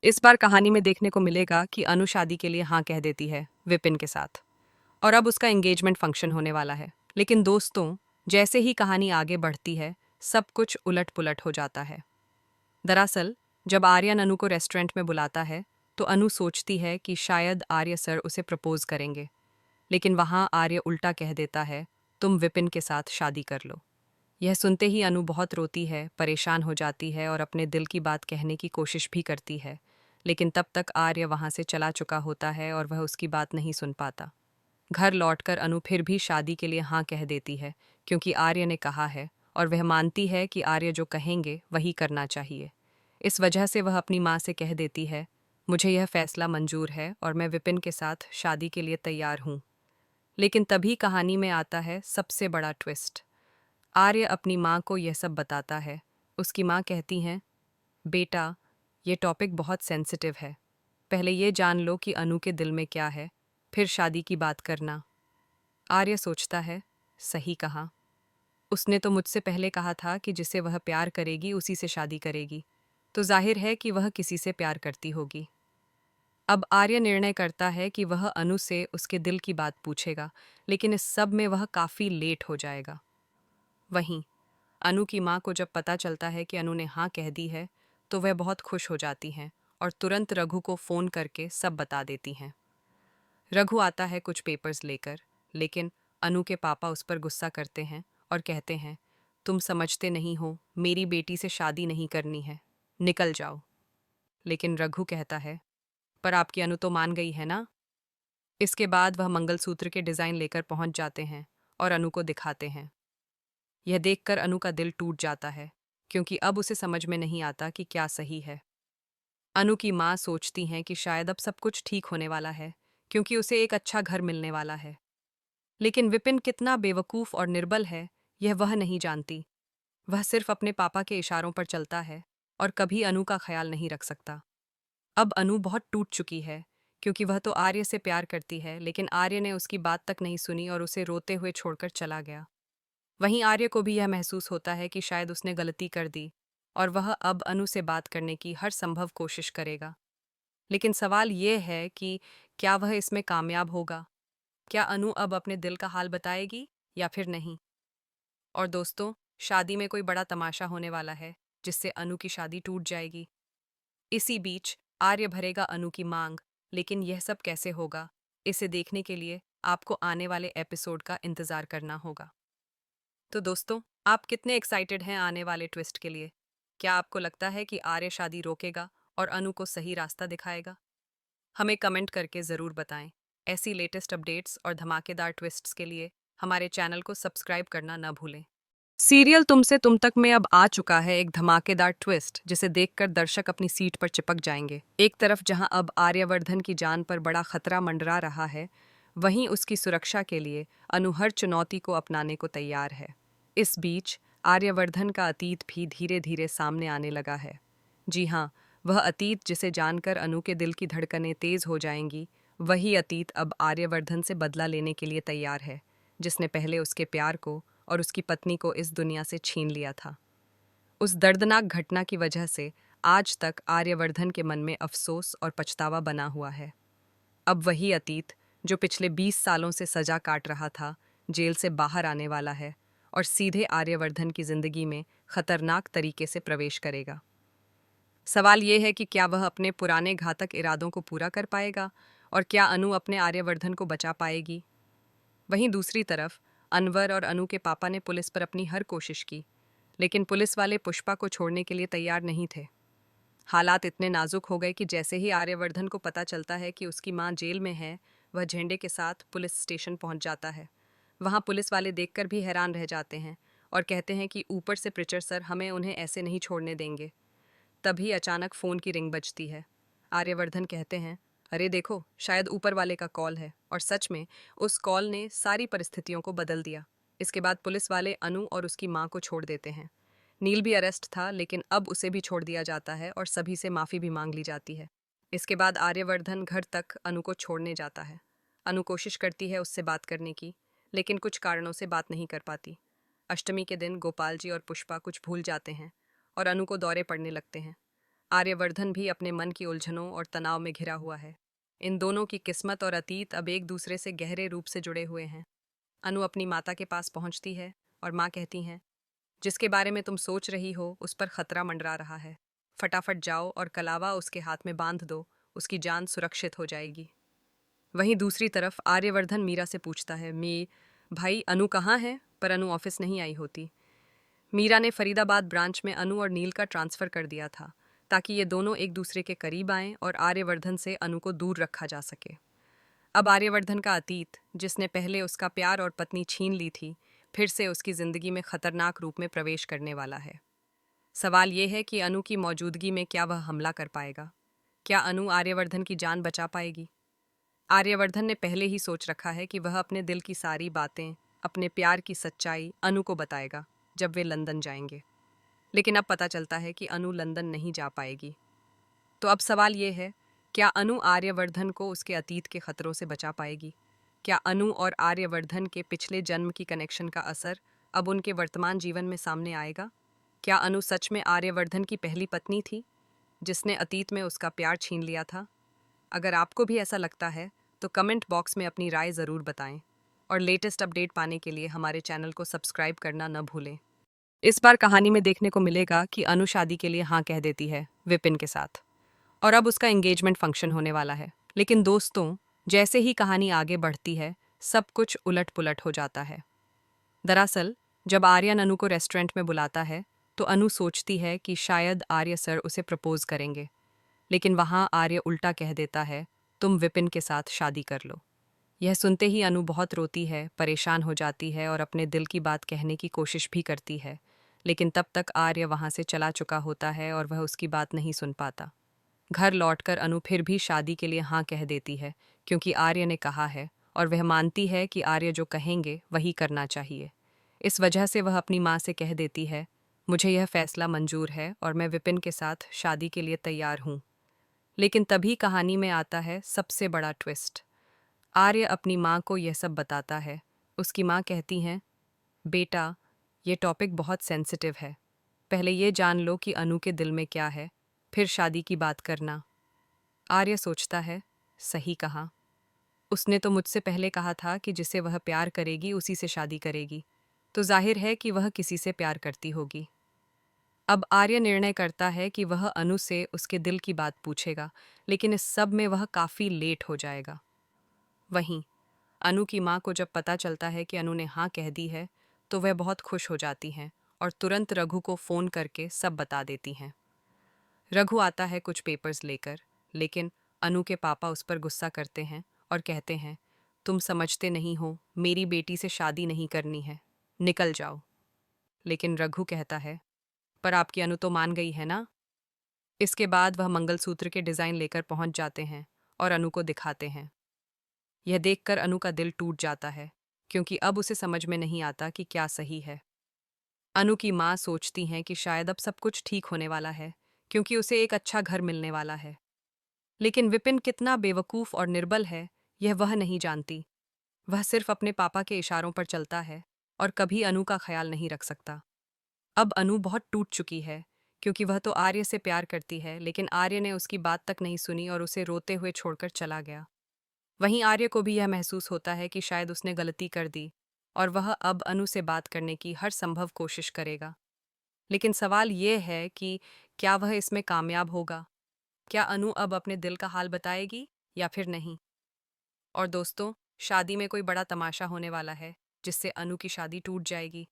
इस बार कहानी में देखने को मिलेगा कि अनु शादी के लिए हाँ कह देती है विपिन के साथ, और अब उसका एंगेजमेंट फंक्शन होने वाला है। लेकिन दोस्तों, जैसे ही कहानी आगे बढ़ती है, सब कुछ उलट पुलट हो जाता है। दरअसल, जब आर्यन अनु को रेस्टोरेंट में बुलाता है, तो अनु सोचती है कि शायद आर्य सर उसे प्रपोज करेंगे। लेकिन वहां आर्य उल्टा कह देता है, तुम विपिन के साथ शादी कर लो। यह सुनते ही अनु बहुत रोती है, परेशान हो जाती है और अपने दिल की बात कहने की कोशिश भी करती है। लेकिन तब तक आर्य वहां से चला चुका होता है और वह उसकी बात नहीं सुन पाता। घर लौटकर अनु फिर भी शादी के लिए हाँ कह देती है, क्योंकि आर्य ने कहा है, और वह मानती है कि आर्य जो कहेंगे वही करना चाहिए। इस वजह से वह अपनी माँ से कह देती है, मुझे यह फैसला मंजूर है और मैं विपिन के साथ शादी के लिए तैयार हूँ। लेकिन तभी कहानी में आता है सबसे बड़ा ट्विस्ट। आर्य अपनी माँ को यह सब बताता है। उसकी माँ कहती हैं, बेटा, ये टॉपिक बहुत सेंसिटिव है। पहले ये जान लो कि अनु के दिल में क्या है, फिर शादी की बात करना। आर्य सोचता है, सही कहा। उसने तो मुझसे पहले कहा था कि जिसे वह प्यार करेगी उसी से शादी करेगी, तो जाहिर है कि वह किसी से प्यार करती होगी। अब आर्य निर्णय करता है कि वह अनु से उसके दिल की बात पूछेगा, लेकिन इस सब में वह काफ़ी लेट हो जाएगा। वहीं अनु की माँ को जब पता चलता है कि अनु ने हाँ कह दी है, तो वह बहुत खुश हो जाती हैं और तुरंत रघु को फ़ोन करके सब बता देती हैं। रघु आता है कुछ पेपर्स लेकर, लेकिन अनु के पापा उस पर गुस्सा करते हैं और कहते हैं, तुम समझते नहीं हो, मेरी बेटी से शादी नहीं करनी है, निकल जाओ। लेकिन रघु कहता है, पर आपकी अनु तो मान गई है ना। इसके बाद वह मंगलसूत्र के डिज़ाइन लेकर पहुंच जाते हैं और अनु को दिखाते हैं। यह देखकर अनु का दिल टूट जाता है, क्योंकि अब उसे समझ में नहीं आता कि क्या सही है। अनु की माँ सोचती हैं कि शायद अब सब कुछ ठीक होने वाला है, क्योंकि उसे एक अच्छा घर मिलने वाला है। लेकिन विपिन कितना बेवकूफ़ और निर्बल है, यह वह नहीं जानती। वह सिर्फ अपने पापा के इशारों पर चलता है और कभी अनु का ख्याल नहीं रख सकता। अब अनु बहुत टूट चुकी है, क्योंकि वह तो आर्य से प्यार करती है, लेकिन आर्य ने उसकी बात तक नहीं सुनी और उसे रोते हुए छोड़कर चला गया। वहीं आर्य को भी यह महसूस होता है कि शायद उसने गलती कर दी, और वह अब अनु से बात करने की हर संभव कोशिश करेगा। लेकिन सवाल ये है कि क्या वह इसमें कामयाब होगा? क्या अनु अब अपने दिल का हाल बताएगी या फिर नहीं? और दोस्तों, शादी में कोई बड़ा तमाशा होने वाला है, जिससे अनु की शादी टूट जाएगी। इसी बीच आर्य भरेगा अनु की मांग, लेकिन यह सब कैसे होगा? इसे देखने के लिए आपको आने वाले एपिसोड का इंतजार करना होगा। तो दोस्तों, आप कितने एक्साइटेड हैं आने वाले ट्विस्ट के लिए? क्या आपको लगता है कि आर्य शादी रोकेगा और अनु को सही रास्ता दिखाएगा? हमें कमेंट करके ज़रूर बताएं। ऐसी लेटेस्ट अपडेट्स और धमाकेदार ट्विस्ट्स के लिए हमारे चैनल को सब्सक्राइब करना न भूलें। सीरियल तुमसे तुम तक में अब आ चुका है एक धमाकेदार ट्विस्ट, जिसे देखकर दर्शक अपनी सीट पर चिपक जाएंगे। एक तरफ जहां अब आर्यवर्धन की जान पर बड़ा खतरा मंडरा रहा है, वहीं उसकी सुरक्षा के लिए अनु हर चुनौती को अपनाने को तैयार है। इस बीच आर्यवर्धन का अतीत भी धीरे धीरे सामने आने लगा है। जी हाँ, वह अतीत जिसे जानकर अनु के दिल की धड़कनें तेज हो जाएंगी, वही अतीत अब आर्यवर्धन से बदला लेने के लिए तैयार है, जिसने पहले उसके प्यार को और उसकी पत्नी को इस दुनिया से छीन लिया था। उस दर्दनाक घटना की वजह से आज तक आर्यवर्धन के मन में अफसोस और पछतावा बना हुआ है। अब वही अतीत, जो पिछले 20 सालों से सजा काट रहा था, जेल से बाहर आने वाला है और सीधे आर्यवर्धन की जिंदगी में खतरनाक तरीके से प्रवेश करेगा। सवाल ये है कि क्या वह अपने पुराने घातक इरादों को पूरा कर पाएगा, और क्या अनु अपने आर्यवर्धन को बचा पाएगी? वहीं दूसरी तरफ अनवर और अनु के पापा ने पुलिस पर अपनी हर कोशिश की, लेकिन पुलिस वाले पुष्पा को छोड़ने के लिए तैयार नहीं थे। हालात इतने नाजुक हो गए कि जैसे ही आर्यवर्धन को पता चलता है कि उसकी मां जेल में है, वह झंडे के साथ पुलिस स्टेशन पहुंच जाता है। वहां पुलिस वाले देखकर भी हैरान रह जाते हैं और कहते हैं कि ऊपर से प्रिचर सर हमें उन्हें ऐसे नहीं छोड़ने देंगे। तभी अचानक फ़ोन की रिंग बजती है। आर्यवर्धन कहते हैं, अरे देखो, शायद ऊपर वाले का कॉल है, और सच में उस कॉल ने सारी परिस्थितियों को बदल दिया। इसके बाद पुलिस वाले अनु और उसकी माँ को छोड़ देते हैं। नील भी अरेस्ट था, लेकिन अब उसे भी छोड़ दिया जाता है और सभी से माफ़ी भी मांग ली जाती है। इसके बाद आर्यवर्धन घर तक अनु को छोड़ने जाता है। अनु कोशिश करती है उससे बात करने की, लेकिन कुछ कारणों से बात नहीं कर पाती। अष्टमी के दिन गोपाल जी और पुष्पा कुछ भूल जाते हैं और अनु को दौरे पड़ने लगते हैं। आर्यवर्धन भी अपने मन की उलझनों और तनाव में घिरा हुआ है। इन दोनों की किस्मत और अतीत अब एक दूसरे से गहरे रूप से जुड़े हुए हैं। अनु अपनी माता के पास पहुंचती है और माँ कहती हैं, जिसके बारे में तुम सोच रही हो उस पर खतरा मंडरा रहा है। फटाफट जाओ और कलावा उसके हाथ में बांध दो, उसकी जान सुरक्षित हो जाएगी। वहीं दूसरी तरफ आर्यवर्धन मीरा से पूछता है, भाई अनु कहाँ है? पर अनु ऑफिस नहीं आई होती। मीरा ने फरीदाबाद ब्रांच में अनु और नील का ट्रांसफ़र कर दिया था ताकि ये दोनों एक दूसरे के करीब आएं और आर्यवर्धन से अनु को दूर रखा जा सके। अब आर्यवर्धन का अतीत, जिसने पहले उसका प्यार और पत्नी छीन ली थी, फिर से उसकी ज़िंदगी में खतरनाक रूप में प्रवेश करने वाला है। सवाल ये है कि अनु की मौजूदगी में क्या वह हमला कर पाएगा? क्या अनु आर्यवर्धन की जान बचा पाएगी? आर्यवर्धन ने पहले ही सोच रखा है कि वह अपने दिल की सारी बातें, अपने प्यार की सच्चाई अनु को बताएगा जब वे लंदन जाएंगे। लेकिन अब पता चलता है कि अनु लंदन नहीं जा पाएगी। तो अब सवाल ये है, क्या अनु आर्यवर्धन को उसके अतीत के खतरों से बचा पाएगी? क्या अनु और आर्यवर्धन के पिछले जन्म की कनेक्शन का असर अब उनके वर्तमान जीवन में सामने आएगा? क्या अनु सच में आर्यवर्धन की पहली पत्नी थी, जिसने अतीत में उसका प्यार छीन लिया था? अगर आपको भी ऐसा लगता है तो कमेंट बॉक्स में अपनी राय ज़रूर बताएं और लेटेस्ट अपडेट पाने के लिए हमारे चैनल को सब्सक्राइब करना न भूलें। इस बार कहानी में देखने को मिलेगा कि अनु शादी के लिए हाँ कह देती है विपिन के साथ, और अब उसका एंगेजमेंट फंक्शन होने वाला है। लेकिन दोस्तों, जैसे ही कहानी आगे बढ़ती है, सब कुछ उलट पुलट हो जाता है। दरअसल जब आर्यन अनु को रेस्टोरेंट में बुलाता है तो अनु सोचती है कि शायद आर्य सर उसे प्रपोज करेंगे, लेकिन वहाँ आर्य उल्टा कह देता है, तुम विपिन के साथ शादी कर लो। यह सुनते ही अनु बहुत रोती है, परेशान हो जाती है और अपने दिल की बात कहने की कोशिश भी करती है, लेकिन तब तक आर्य वहाँ से चला चुका होता है और वह उसकी बात नहीं सुन पाता। घर लौटकर अनु फिर भी शादी के लिए हाँ कह देती है, क्योंकि आर्य ने कहा है और वह मानती है कि आर्य जो कहेंगे वही करना चाहिए। इस वजह से वह अपनी माँ से कह देती है, मुझे यह फैसला मंजूर है और मैं विपिन के साथ शादी के लिए तैयार हूँ। लेकिन तभी कहानी में आता है सबसे बड़ा ट्विस्ट। आर्य अपनी माँ को यह सब बताता है। उसकी माँ कहती हैं, बेटा, ये टॉपिक बहुत सेंसिटिव है। पहले ये जान लो कि अनु के दिल में क्या है, फिर शादी की बात करना। आर्य सोचता है, सही कहा। उसने तो मुझसे पहले कहा था कि जिसे वह प्यार करेगी उसी से शादी करेगी, तो जाहिर है कि वह किसी से प्यार करती होगी। अब आर्य निर्णय करता है कि वह अनु से उसके दिल की बात पूछेगा, लेकिन इस सब में वह काफ़ी लेट हो जाएगा। वहीं अनु की माँ को जब पता चलता है कि अनु ने हाँ कह दी है, तो वह बहुत खुश हो जाती हैं और तुरंत रघु को फ़ोन करके सब बता देती हैं। रघु आता है कुछ पेपर्स लेकर, लेकिन अनु के पापा उस पर गुस्सा करते हैं और कहते हैं, तुम समझते नहीं हो, मेरी बेटी से शादी नहीं करनी है, निकल जाओ। लेकिन रघु कहता है, पर आपकी अनु तो मान गई है ना? इसके बाद वह मंगलसूत्र के डिज़ाइन लेकर पहुंच जाते हैं और अनु को दिखाते हैं। यह देखकर अनु का दिल टूट जाता है, क्योंकि अब उसे समझ में नहीं आता कि क्या सही है। अनु की माँ सोचती हैं कि शायद अब सब कुछ ठीक होने वाला है, क्योंकि उसे एक अच्छा घर मिलने वाला है। लेकिन विपिन कितना बेवकूफ़ और निर्बल है, यह वह नहीं जानती। वह सिर्फ अपने पापा के इशारों पर चलता है और कभी अनु का ख्याल नहीं रख सकता। अब अनु बहुत टूट चुकी है, क्योंकि वह तो आर्य से प्यार करती है, लेकिन आर्य ने उसकी बात तक नहीं सुनी और उसे रोते हुए छोड़कर चला गया। वहीं आर्य को भी यह महसूस होता है कि शायद उसने गलती कर दी और वह अब अनु से बात करने की हर संभव कोशिश करेगा। लेकिन सवाल ये है कि क्या वह इसमें कामयाब होगा? क्या अनु अब अपने दिल का हाल बताएगी या फिर नहीं? और दोस्तों, शादी में कोई बड़ा तमाशा होने वाला है, जिससे अनु की शादी टूट जाएगी।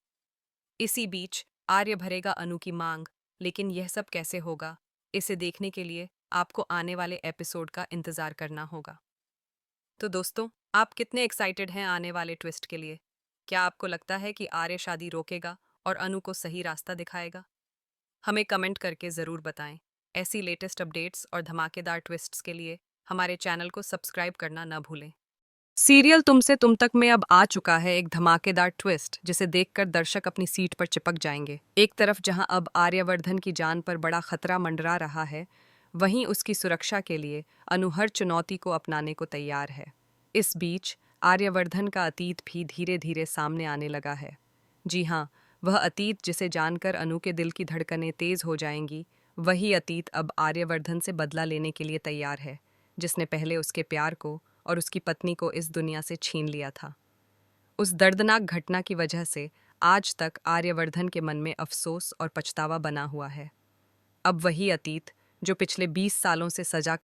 इसी बीच आर्य भरेगा अनु की मांग, लेकिन यह सब कैसे होगा? इसे देखने के लिए आपको आने वाले एपिसोड का इंतजार करना होगा। तो दोस्तों, आप कितने एक्साइटेड हैं आने वाले ट्विस्ट के लिए? क्या आपको लगता है कि आर्य शादी रोकेगा और अनु को सही रास्ता दिखाएगा? हमें कमेंट करके ज़रूर बताएं। ऐसी लेटेस्ट अपडेट्स और धमाकेदार ट्विस्ट्स के लिए हमारे चैनल को सब्सक्राइब करना न भूलें। सीरियल तुमसे तुम तक में अब आ चुका है एक धमाकेदार ट्विस्ट, जिसे देखकर दर्शक अपनी सीट पर चिपक जाएंगे। एक तरफ जहां अब आर्यवर्धन की जान पर बड़ा खतरा मंडरा रहा है, वहीं उसकी सुरक्षा के लिए अनु हर चुनौती को अपनाने को तैयार है। इस बीच आर्यवर्धन का अतीत भी धीरे धीरे सामने आने लगा है। जी हाँ, वह अतीत जिसे जानकर अनु के दिल की धड़कनें तेज हो जाएंगी, वही अतीत अब आर्यवर्धन से बदला लेने के लिए तैयार है, जिसने पहले उसके प्यार को और उसकी पत्नी को इस दुनिया से छीन लिया था। उस दर्दनाक घटना की वजह से आज तक आर्यवर्धन के मन में अफसोस और पछतावा बना हुआ है। अब वही अतीत, जो पिछले 20 सालों से सजा